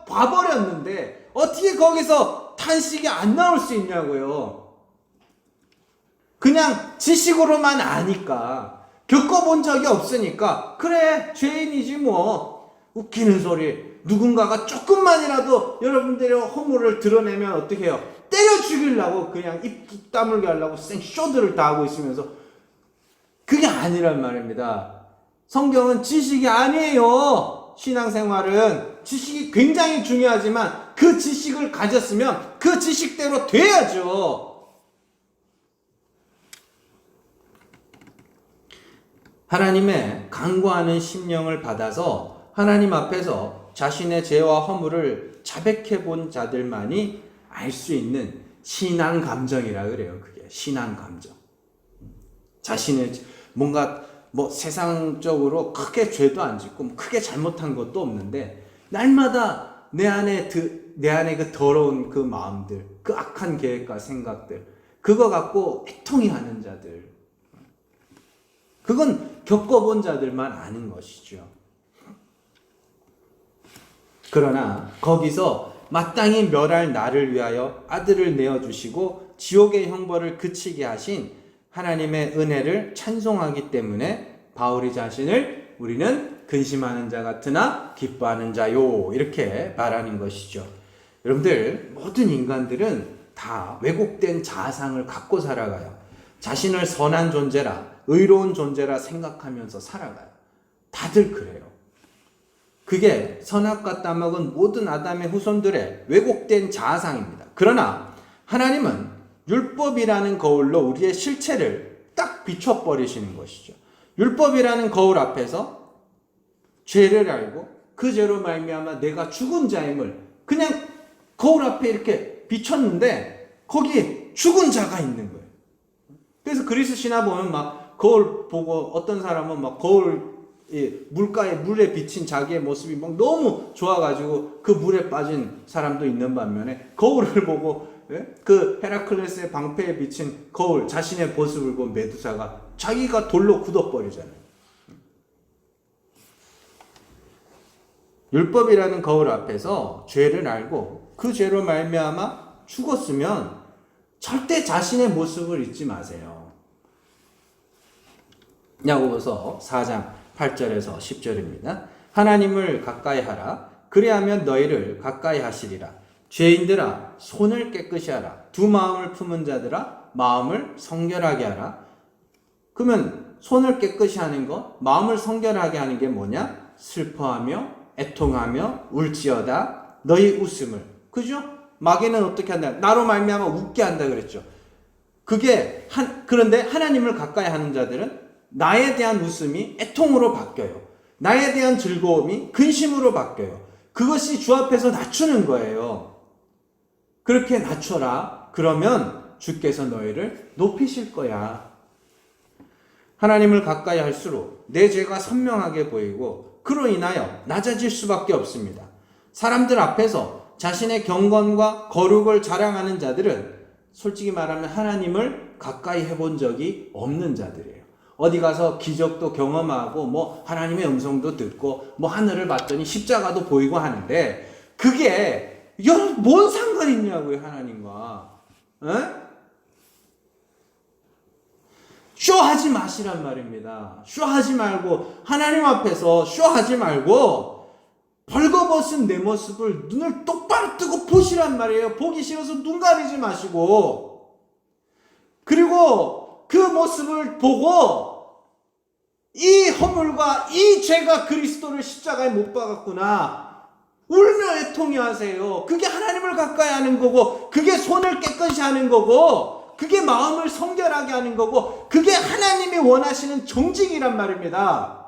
봐버렸는데, 어떻게 거기서 탄식이 안 나올 수 있냐고요. 그냥 지식으로만 아니까, 겪어본 적이 없으니까, 그래, 죄인이지 뭐. 웃기는 소리. 누군가가 조금만이라도 여러분들의 허물을 드러내면 어떻게 해요? 때려 죽이려고 그냥 입 다물게 하려고 생쇼드를 다 하고 있으면서 그게 아니란 말입니다. 성경은 지식이 아니에요. 신앙생활은 지식이 굉장히 중요하지만 그 지식을 가졌으면 그 지식대로 돼야죠. 하나님의 간구하는 심령을 받아서 하나님 앞에서 자신의 죄와 허물을 자백해 본 자들만이 알 수 있는 신앙 감정이라 그래요. 그게 신앙 감정. 자신의 뭔가 뭐 세상적으로 크게 죄도 안 짓고 크게 잘못한 것도 없는데 날마다 내 안에 그 더러운 그 마음들, 그 악한 계획과 생각들, 그거 갖고 애통이 하는 자들. 그건 겪어본 자들만 아는 것이죠. 그러나 거기서 마땅히 멸할 나를 위하여 아들을 내어주시고 지옥의 형벌을 그치게 하신 하나님의 은혜를 찬송하기 때문에 바울이 자신을 우리는 근심하는 자 같으나 기뻐하는 자요 이렇게 말하는 것이죠. 여러분들 모든 인간들은 다 왜곡된 자아상을 갖고 살아가요. 자신을 선한 존재라 의로운 존재라 생각하면서 살아가요. 다들 그래요. 그게 선악과 따먹은 모든 아담의 후손들의 왜곡된 자아상입니다. 그러나 하나님은 율법이라는 거울로 우리의 실체를 딱 비춰버리시는 것이죠. 율법이라는 거울 앞에서 죄를 알고 그 죄로 말미암아 내가 죽은 자임을 그냥 거울 앞에 이렇게 비췄는데 거기에 죽은 자가 있는 거예요. 그래서 그리스 신화 보면 막 거울 보고 어떤 사람은 막 거울 물가에 물에 비친 자기의 모습이 막 너무 좋아가지고 그 물에 빠진 사람도 있는 반면에 거울을 보고 그 헤라클레스의 방패에 비친 거울 자신의 모습을 본 메두사가 자기가 돌로 굳어버리잖아요. 율법이라는 거울 앞에서 죄를 알고 그 죄로 말미암아 죽었으면 절대 자신의 모습을 잊지 마세요. 야고보서 4장 8절에서 10절입니다. 하나님을 가까이 하라. 그리하면 너희를 가까이 하시리라. 죄인들아 손을 깨끗이 하라. 두 마음을 품은 자들아 마음을 성결하게 하라. 그러면 손을 깨끗이 하는 것, 마음을 성결하게 하는 게 뭐냐? 슬퍼하며 애통하며 울지어다 너희 웃음을. 그죠? 마귀는 어떻게 한다? 나로 말미암아 웃게 한다 그랬죠. 그런데 하나님을 가까이 하는 자들은 나에 대한 웃음이 애통으로 바뀌어요. 나에 대한 즐거움이 근심으로 바뀌어요. 그것이 주 앞에서 낮추는 거예요. 그렇게 낮춰라. 그러면 주께서 너희를 높이실 거야. 하나님을 가까이 할수록 내 죄가 선명하게 보이고 그로 인하여 낮아질 수밖에 없습니다. 사람들 앞에서 자신의 경건과 거룩을 자랑하는 자들은 솔직히 말하면 하나님을 가까이 해본 적이 없는 자들이에요. 어디 가서 기적도 경험하고 뭐 하나님의 음성도 듣고 뭐 하늘을 봤더니 십자가도 보이고 하는데 그게 뭔 상관이 있냐고요, 하나님과. 에? 쇼하지 마시란 말입니다. 쇼하지 말고 하나님 앞에서 쇼하지 말고 벌거벗은 내 모습을 눈을 똑바로 뜨고 보시란 말이에요. 보기 싫어서 눈 가리지 마시고, 그리고 그 모습을 보고 이 허물과 이 죄가 그리스도를 십자가에 못 박았구나 울며 애통해 하세요. 그게 하나님을 가까이 하는 거고, 그게 손을 깨끗이 하는 거고, 그게 마음을 성결하게 하는 거고, 그게 하나님이 원하시는 정직이란 말입니다.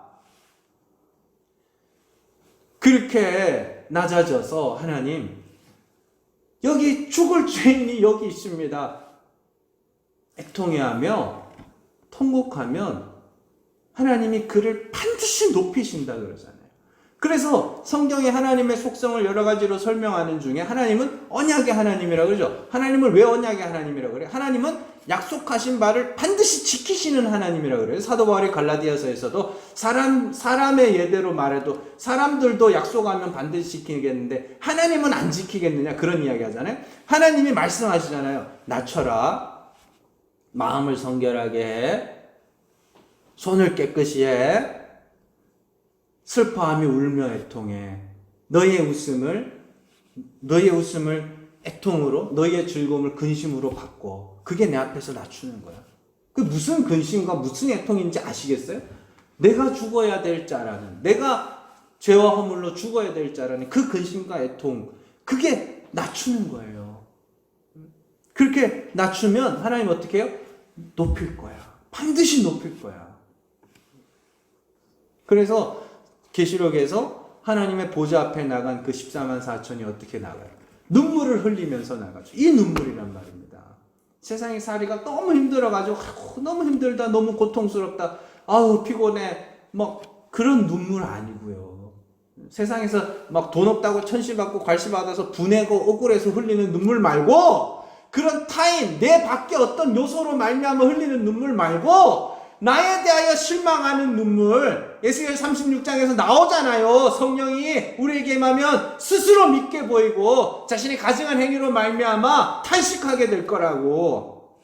그렇게 낮아져서 하나님, 여기 죽을 죄인이 여기 있습니다. 애통해하며 통곡하면 하나님이 그를 반드시 높이신다 그러잖아요. 그래서 성경에 하나님의 속성을 여러 가지로 설명하는 중에 하나님은 언약의 하나님이라고 그러죠. 하나님을 왜 언약의 하나님이라고 그래요? 하나님은 약속하신 바를 반드시 지키시는 하나님이라고 그래요. 사도 바울이 갈라디아서에서도 사람의 예대로 말해도 사람들도 약속하면 반드시 지키겠는데 하나님은 안 지키겠느냐, 그런 이야기 하잖아요. 하나님이 말씀하시잖아요. 낮춰라. 마음을 성결하게 해. 손을 깨끗이 해. 슬퍼하며 울며 애통해. 너희의 웃음을 애통으로, 너희의 즐거움을 근심으로 바꿔. 그게 내 앞에서 낮추는 거야. 그 무슨 근심과 무슨 애통인지 아시겠어요? 내가 죽어야 될 자라는, 내가 죄와 허물로 죽어야 될 자라는 그 근심과 애통, 그게 낮추는 거예요. 그렇게 낮추면 하나님 어떻게 해요? 높일 거야. 반드시 높일 거야. 그래서 계시록에서 하나님의 보좌 앞에 나간 그 14만 4천이 어떻게 나가요? 눈물을 흘리면서 나가죠. 이 눈물이란 말입니다. 세상의 살이가 너무 힘들어가지고 너무 힘들다, 너무 고통스럽다, 아우 피곤해, 뭐 그런 눈물 아니고요. 세상에서 막 돈 없다고 천시받고 괄시받아서 분해고 억울해서 흘리는 눈물 말고, 그런 타인, 내 밖에 어떤 요소로 말미암아 흘리는 눈물 말고, 나에 대하여 실망하는 눈물. 에스겔 36장에서 나오잖아요. 성령이 우리에게 임하면 스스로 믿게 보이고 자신이 가증한 행위로 말미암아 탄식하게 될 거라고.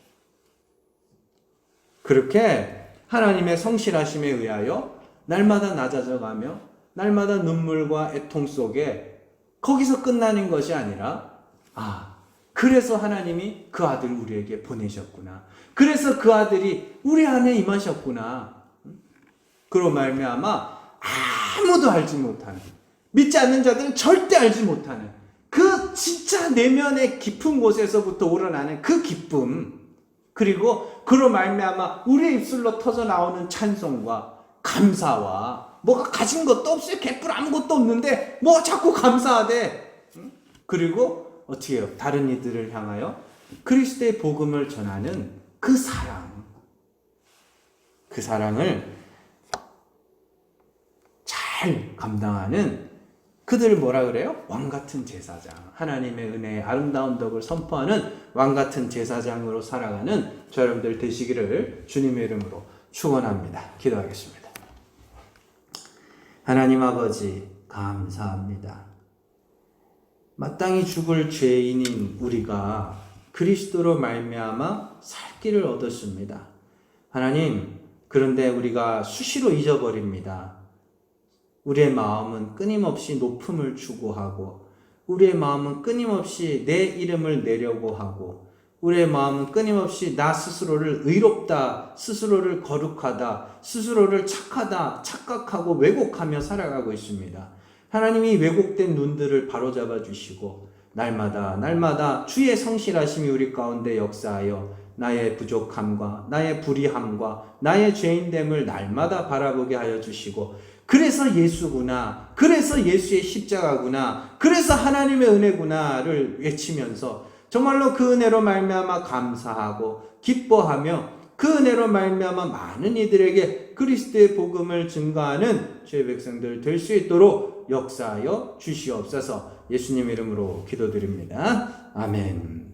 그렇게 하나님의 성실하심에 의하여 날마다 낮아져가며 날마다 눈물과 애통 속에, 거기서 끝나는 것이 아니라, 그래서 하나님이 그 아들을 우리에게 보내셨구나. 그래서 그 아들이 우리 안에 임하셨구나. 그로 말미암아 아무도 알지 못하는, 믿지 않는 자들은 절대 알지 못하는 그 진짜 내면의 깊은 곳에서부터 우러나는 그 기쁨, 그리고 그로 말미암아 우리의 입술로 터져 나오는 찬송과 감사와, 뭐가 가진 것도 없어요. 개뿔 아무것도 없는데 뭐 자꾸 감사하대. 그리고 어떻게 해요? 다른 이들을 향하여 그리스도의 복음을 전하는 그 사랑을 잘 감당하는 그들을 뭐라 그래요? 왕같은 제사장. 하나님의 은혜의 아름다운 덕을 선포하는 왕같은 제사장으로 살아가는 저 여러분들 되시기를 주님의 이름으로 축원합니다. 기도하겠습니다. 하나님 아버지, 감사합니다. 마땅히 죽을 죄인인 우리가 그리스도로 말미암아 살 길을 얻었습니다. 하나님, 그런데 우리가 수시로 잊어버립니다. 우리의 마음은 끊임없이 높음을 추구하고, 우리의 마음은 끊임없이 내 이름을 내려고 하고, 우리의 마음은 끊임없이 나 스스로를 의롭다, 스스로를 거룩하다, 스스로를 착하다 착각하고 왜곡하며 살아가고 있습니다. 하나님이 왜곡된 눈들을 바로잡아 주시고 날마다 주의 성실하심이 우리 가운데 역사하여 나의 부족함과 나의 불의함과 나의 죄인됨을 날마다 바라보게 하여 주시고, 그래서 예수구나, 그래서 예수의 십자가구나, 그래서 하나님의 은혜구나를 외치면서 정말로 그 은혜로 말미암아 감사하고 기뻐하며 그 은혜로 말미암아 많은 이들에게 그리스도의 복음을 증거하는 주의 백성들 될 수 있도록 역사하여 주시옵소서. 예수님 이름으로 기도드립니다. 아멘.